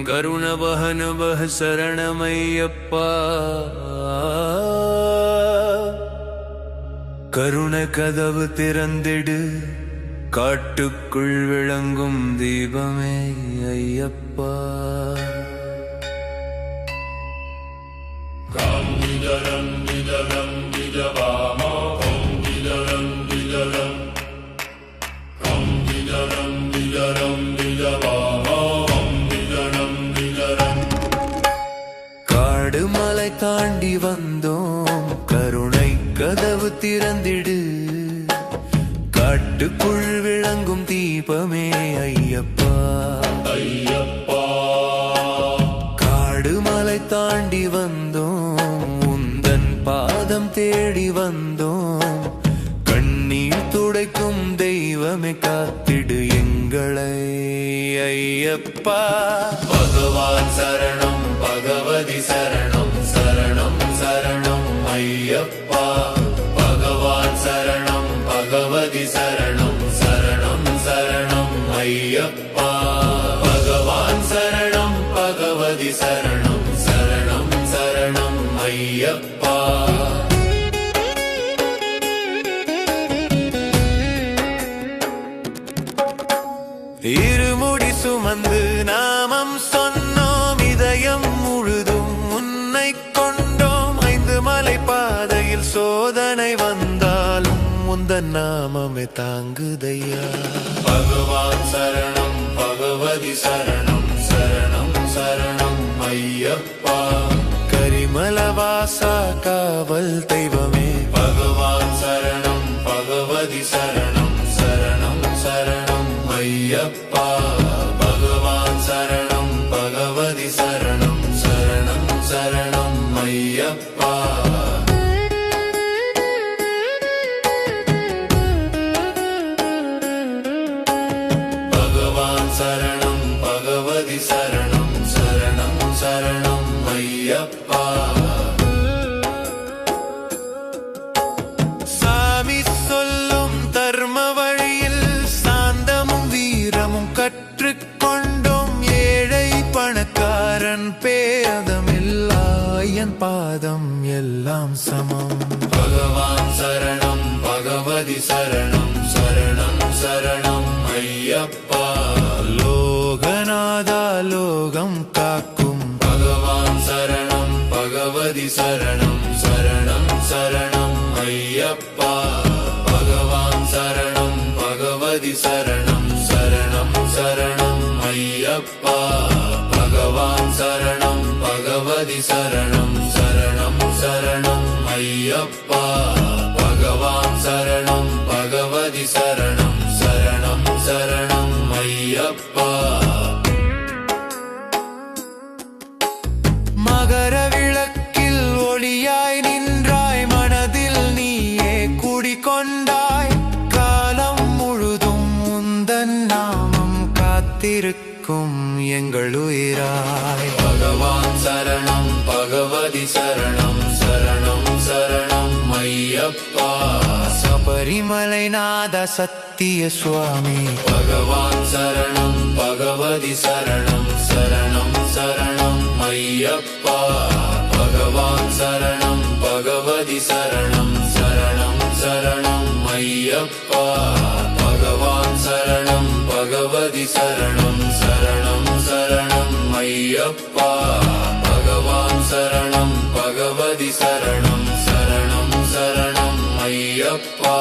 கருணவஹன வஹ சரணமையப்பா. கருண கதவு திறந்திடு, காட்டுக்குள் விளங்கும் தீபமே ஐயப்பா. காஞ்சிதரம் விதரம் விதவாமோ காஞ்சிதரம் விதரம் காஞ்சிதரம் விதரம் விதவாமோ காஞ்சிதரம் விதரம். காடு மலை தாண்டி வந்தோம், கருணை கதவு திறந்திடு, காட்டுக்குள் விளங்கும் தீபமே ஐயப்பா. ஐயப்பா காடு மலை தாண்டி வந்தோம், உந்தன் பாதம் தேடி வந்தோம், கண்ணீர் துடைக்கும் தெய்வமே காத்திடு எங்களை ஐயப்பா. பகவான் சரணம் பகவதி சரணம் சரணம் சரணம் ஐயப்பா. பகவான் சரணம் பகவதி சரணம் சரணம் சரணம் ஐயப்பா. பகவான் சரணம் பகவதி சரணம் சரணம் சரணம் ஐயப்பா. இருமுடி சுமந்து நாமம் சொன்னோம், இதயம் முழுதும் உன்னை கொண்டோம். 5 மலை பாதையில் சோதனை வந்தாலும் உந்தன் நாமமே தாங்குதையா. பகவான் சரணம் பகவதி சரணம் சரணம் சரணம் ஐயப்பா. கரிமலவாசா காவல் தெய்வமே, பகவான் சரணம் பகவதி சரணம் சரணம் சரணம் ஐயப்பா. பகவான் சரணம் பகவதி சரணம் சரணம் சரணம் ஐயப்பா. பகவான் சரணம் பகவதி சரணம் சரணம் சரணம் ஐயப்பா. சாமி சொல்லும் தர்ம வழியில் சாந்தமும் வீரமும் கற்றுக்கொண்டோம். ஏழை பணக்காரன் பேதமில்லா என் பாதம் எல்லாம் சமம். பகவான் சரணம் பகவதி சரணம் சரணம் சரணம் ஐயப்பா. லோகநாதா லோகம் காக்கும், பகவான் சரணம் பகவதி சரணம் சரணம் சரணம் ஐயப்பா. பகவான் சரணம் பகவதி சரணம் சரணம் சரணம் ஐயப்பா. பகவான் சரணம் பகவதி சரணம் சரணம் சரணம் ஐயப்பா. பகவான் சரணம் பகவதி சரணம் சரணம் சரணம் ஐயப்பா. மகர விளக்கில் ஒளியாய் நின்றாய், மனதில் நீயே குடிகொண்டாய். காலம் முழுதும் உந்தன் நாமம் காத்திருக்கும் எங்கள் உயிராய். பகவான் சரணம் பகவதி சரணம் சரணம் சரணம் ஐயப்பா. சபரிமலை நாத சத்திய சுவாமி, பகவான் சரணம் பகவதி சரணம் சரணம் சரணம் ஐயப்பா. பகவான் சரணம் பகவதி சரணம் சரணம் சரணம் ஐயப்பா. பகவான் சரணம் பகவதி சரணம் சரணம் சரணம் ஐயப்பா. பகவான் சரணம் பகவதி சரணம் சரணம் சரணம் ஐயப்பா.